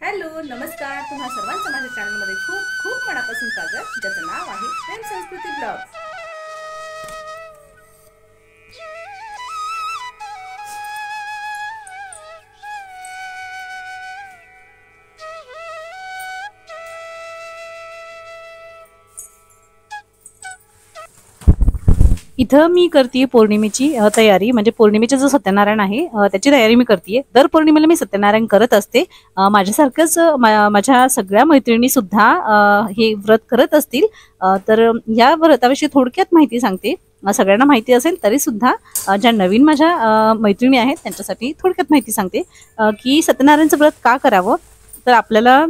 Hello नमस्कार, तुम्हा सर्वांचं माझ्या चॅनलमध्ये खूप खूप मनापासून स्वागत, ज्याचं नाव आहे प्रेम संस्कृती ब्लॉग्स। इथं मी करते पौर्णिमेची तयारी, म्हणजे पौर्णिमेचं जो सत्यनारायण आहे त्याची तयारी मी करते। दर पौर्णिमेला मी सत्यनारायण करत असते। माझ्यासारखंच माझ्या सगळ्या मैत्रिणी सुद्धा हे व्रत करत असतील। तर या व्रताविषयी थोडक्यात माहिती सांगते। सगळ्यांना माहिती असेल तरी सुद्धा ज्या नवीन माझ्या मैत्रिणी आहेत त्यांच्यासाठी थोडक्यात माहिती सांगते की सत्यनारायणचं व्रत का करावं। तर आपल्याला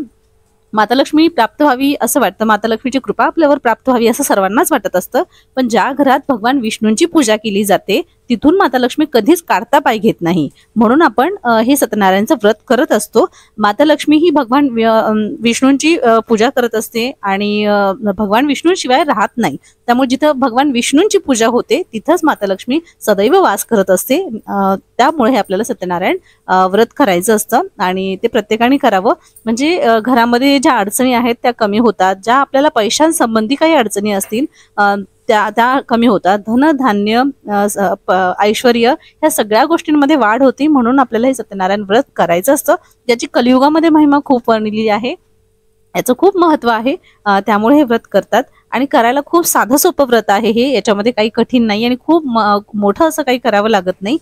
माता लक्ष्मी प्राप्त व्हावी असं वाटतं, माता लक्ष्मीची कृपा आपल्यावर प्राप्त व्हावी असं सर्वांनाच वाटत असतं। पण ज्या घरात भगवान विष्णूंची पूजा केली जाते तिथून माता लक्ष्मी कधीच काढता पाय घेत नाही, म्हणून आपण हे सत्यनारायणचं व्रत करत असतो। माता लक्ष्मी ही भगवान विष्णूंची पूजा करत असते आणि भगवान विष्णूंशिवाय राहत नाही। त्यामुळे जिथं भगवान विष्णूंची पूजा होते तिथंच माता लक्ष्मी सदैव वास करत असते। त्यामुळे हे आपल्याला सत्यनारायण व्रत करायचं असतं आणि ते प्रत्येकाने करावं, म्हणजे घरामध्ये ज्या अडचणी आहेत त्या कमी होतात। ज्या आपल्याला पैशांसंबंधी काही अडचणी असतील त्या कमी होतात। धन धान्य ऐश्वर्य ह्या सगळ्या गोष्टींमध्ये वाढ होती, म्हणून आपल्याला हे सत्यनारायण व्रत करायचं असतं, ज्याची कलियुगामध्ये महिमा खूप वर्णिली आहे, याचं खूप महत्व आहे। त्यामुळे हे व्रत करतात आणि करायला खूप साधं सोपं व्रत आहे हे, याच्यामध्ये काही कठीण नाही आणि खूप मोठं असं काही करावं लागत नाही।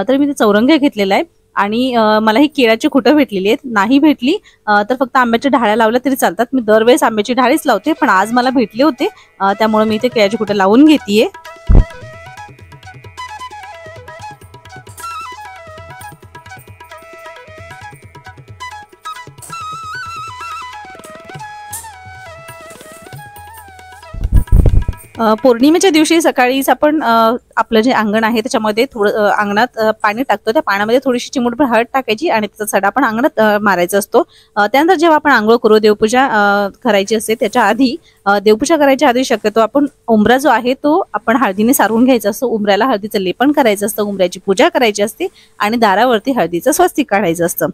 तर मी ते चौरंग्या घेतलेला आहे आणि मला ही केळाची खुटं भेटलेली आहेत। नाही भेटली तर फक्त आंब्याच्या ढाळ्या लावल्या तरी चालतात। मी दरवेळेस आंब्याची ढाळीच लावते, पण आज मला भेटले होते त्यामुळे मी ते केळाची खुटं लावून घेतेय। पौर्णिमेच्या दिवशी सकाळीच आपण आपलं जे अंगण आहे त्याच्यामध्ये थोडं अंगणात पाणी टाकतो। त्या पाण्यामध्ये थोडीशी चिमूटभर हळद टाकायची आणि त्याचा सडा आपण अंगणात मारायचा असतो। त्यानंतर जेव्हा आपण आंघोळ करू, देवपूजा करायची असते, त्याच्या आधी देवपूजा करायच्या आधी शक्यतो आपण उंबरा जो आहे तो आपण हळदीने सारवून घ्यायचा असतो। उंबऱ्याला हळदीचं लेपन करायचं असतं, उंबऱ्याची पूजा करायची असते आणि दारावरती हळदीचं स्वस्तिक काढायचं असतं।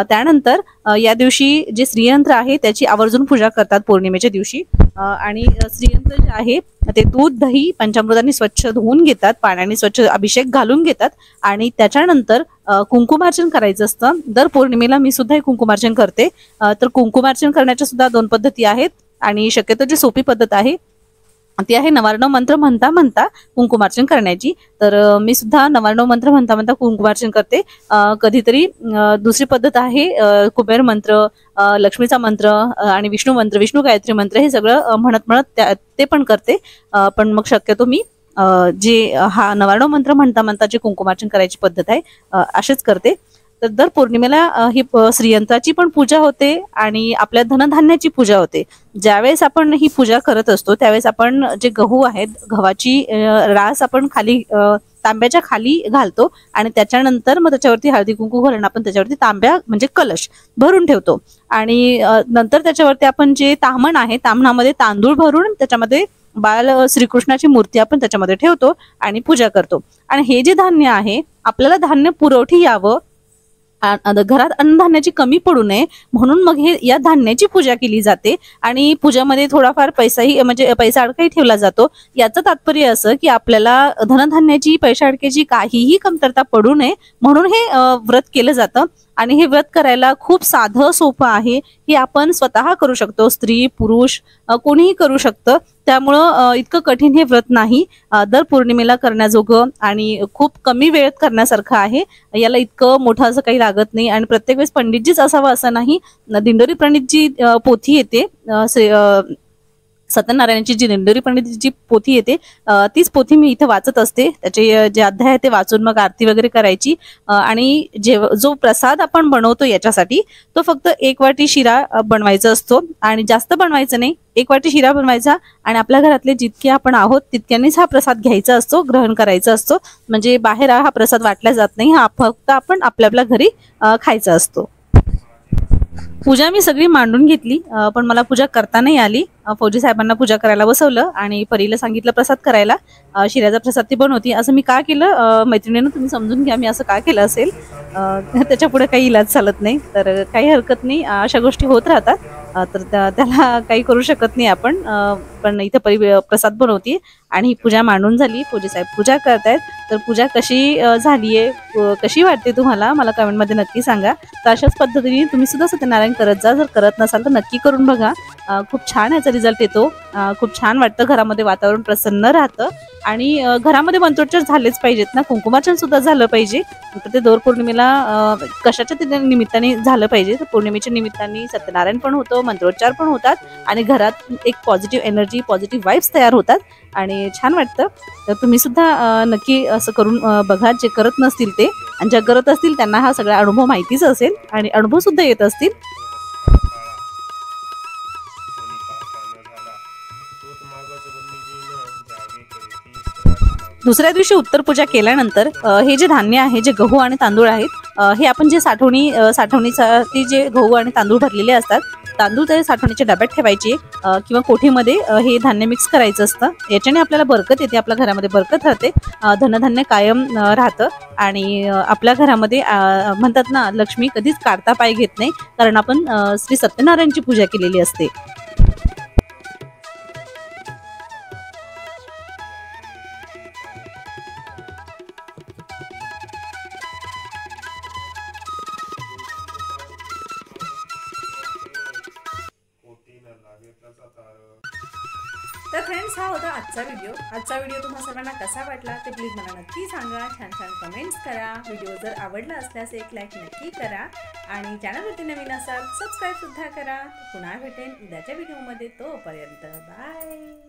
त्यानंतर या दिवशी जे श्रीयंत्र आहे त्याची आवर्जून पूजा करतात पौर्णिमेच्या दिवशी। आणि श्रीयंत्र जे आहे ते दूध दही पंचामृतांनी स्वच्छ धुवून घेतात, पाण्याने स्वच्छ अभिषेक घालून घेतात आणि त्याच्यानंतर कुंकुमार्चन करायचं असतं। दर पौर्णिमेला मी सुद्धा कुंकुमार्चन करते। तर कुंकुमार्चन करण्याच्या सुद्धा दोन पद्धती आहेत आणि शक्यतो जी सोपी पद्धत आहे ती आहे नवार्णव मंत्र म्हणता म्हणता कुंकुमार्चन करण्याची। तर मी सुद्धा नवार्णव मंत्र म्हणता म्हणता कुंकुमार्चन करते। कधीतरी दुसरी पद्धत आहे कुबेर मंत्र, लक्ष्मीचा मंत्र आणि विष्णू मंत्र, विष्णू गायत्री मंत्र, हे सगळं म्हणत म्हणत ते पण करते। पण मग शक्यतो मी जे हा नवार्णव मंत्र म्हणता म्हणता जे कुंकुमार्चन करायची पद्धत आहे असेच करते। तर दर पौर्णिमेला ही श्रीयंत्राची पण पूजा होते आणि आपल्या धनधान्याची पूजा होते। ज्यावेळेस आपण ही पूजा करत असतो त्यावेळेस आपण जे गहू आहेत, गव्हाची रास आपण खाली तांब्याच्या खाली घालतो आणि त्याच्यानंतर मग त्याच्यावरती हळदी कुंकू घालून आपण त्याच्यावरती तांब्या म्हणजे कलश भरून ठेवतो आणि नंतर त्याच्यावरती आपण जे ताम्हण आहे ताम्हणामध्ये तांदूळ भरून त्याच्यामध्ये बाल श्रीकृष्णाची मूर्ती आपण त्याच्यामध्ये ठेवतो आणि पूजा करतो। आणि हे जे धान्य आहे आपल्याला धान्य पुरवठी यावं, घरात अन्नधान्याची कमी पडू नये, म्हणून मग हे या धान्याची पूजा केली जाते आणि पूजामध्ये थोडाफार पैसाही म्हणजे पैसा अडकाही ठेवला जातो। याचं तात्पर्य असं की आपल्याला धनधान्याची पैसा अडकेची काहीही कमतरता पडू नये, म्हणून हे व्रत केलं जातं। आणि हे व्रत करायला खूप साधं सोपं आहे, हे आपण स्वतः करू शकतो, स्त्री पुरुष कोणीही करू शकतं। त्यामुळं इतकं कठीण हे व्रत नाही, दर पौर्णिमेला करण्याजोगं आणि खूप कमी वेळेत करण्यासारखं आहे। याला इतकं मोठं असं काही लागत नाही आणि प्रत्येक वेळेस पंडितजीच असावं असं नाही। दिंडोरी पंडितजी पोथी येते, सत्यनारायणाची जी दिंडोरी पंडितची पोथी येते तीच पोथी मी इथे वाचत असते। त्याचे जे अध्याय आहे ते वाचून मग आरती वगैरे करायची आणि जो प्रसाद आपण बनवतो याच्यासाठी तो फक्त 1 वाटी शिरा बनवायचा असतो आणि जास्त बनवायचं नाही। 1 वाटी शिरा बनवायचा आणि आपल्या घरातले जितके आपण आहोत तितक्यांनीच हा प्रसाद घ्यायचा असतो, ग्रहण करायचा असतो, म्हणजे बाहेर हा प्रसाद वाटला जात नाही, हा फक्त आपण आपल्या घरी खायचा असतो। पूजा मी सगळी मांडून घेतली, पण मला पूजा करता नाही आली. फौजी साहेबांना पूजा करायला बसवलं आणि परीला सांगितलं प्रसाद करायला. शिऱ्याचा प्रसाद ती बनवती. असं मी का केलं मैत्रिणीनं तुम्ही समजून घ्या, मी असं का केलं असेल. त्याच्या पुढे काही इलाज चालत नाही, तर काही हरकत नाही, अशा गोष्टी होत राहतात. तर त्याला काही करू शकत नाही आपण. पण इथं परी प्रसाद बनवती आणि ही पूजा मांडून झाली. फौजी साहेब पूजा करतायत. तर पूजा कशी झालीये, कशी वाटते तुम्हाला मला कमेंटमध्ये नक्की सांगा. तर अशाच पद्धतीने तुम्ही सुद्धा सत्यनारायण करत जा. जर करत नसाल तर नक्की करून बघा. खूप छान याचा रिझल्ट येतो. खूप छान वाटतं, घरामध्ये वातावरण प्रसन्न राहतं आणि घरामध्ये मंत्रोच्चार झालेच पाहिजेत ना, कुंकुमार्चन सुद्धा झालं पाहिजे. तर ते दर पौर्णिमेला कशाच्या ते निमित्ताने झालं पाहिजे. तर पौर्णिमेच्या निमित्ताने सत्यनारायण पण होतं, मंत्रोच्चार पण होतात आणि घरात एक पॉझिटिव्ह एनर्जी, पॉझिटिव्ह वाईब्स तयार होतात आणि छान वाटतं. तर तुम्ही सुद्धा नक्की असं करून बघा, जे करत नसतील ते. आणि ज्या करत असतील त्यांना हा सगळा अनुभव माहितीच असेल आणि अनुभव सुद्धा येत असतील. दुसऱ्या दिवशी उत्तर पूजा केल्यानंतर हे जे धान्य आहे, जे गहू आणि तांदूळ आहेत, हे आपण जे साठवणीसाठी जे गहू आणि तांदूळ भरलेले असतात, तांदूळ ते साठवणीच्या डब्यात ठेवायचे किंवा कोठीमध्ये हे धान्य मिक्स करायचं असतं. याच्याने आपल्याला बरकत येते, आपल्या घरामध्ये बरकत राहते, धनधान्य कायम राहतं आणि आपल्या घरामध्ये म्हणतात ना, लक्ष्मी कधीच काढता पाय घेत नाही, कारण आपण श्री सत्यनारायणची पूजा केलेली असते. तर फ्रेंड्स, हा होता आजचा व्हिडिओ. आजचा व्हिडिओ तुम्हा सर्वांना कसा वाटला ते प्लीज मला नक्की सांगा. छान छान कमेंट्स करा. व्हिडिओ जर आवडला असल्यास एक लाईक नक्की करा आणि चॅनलवरती नवीन असाल सबस्क्राईब सुद्धा करा. पुन्हा भेटेन उद्याच्या व्हिडिओमध्ये. तोपर्यंत बाय.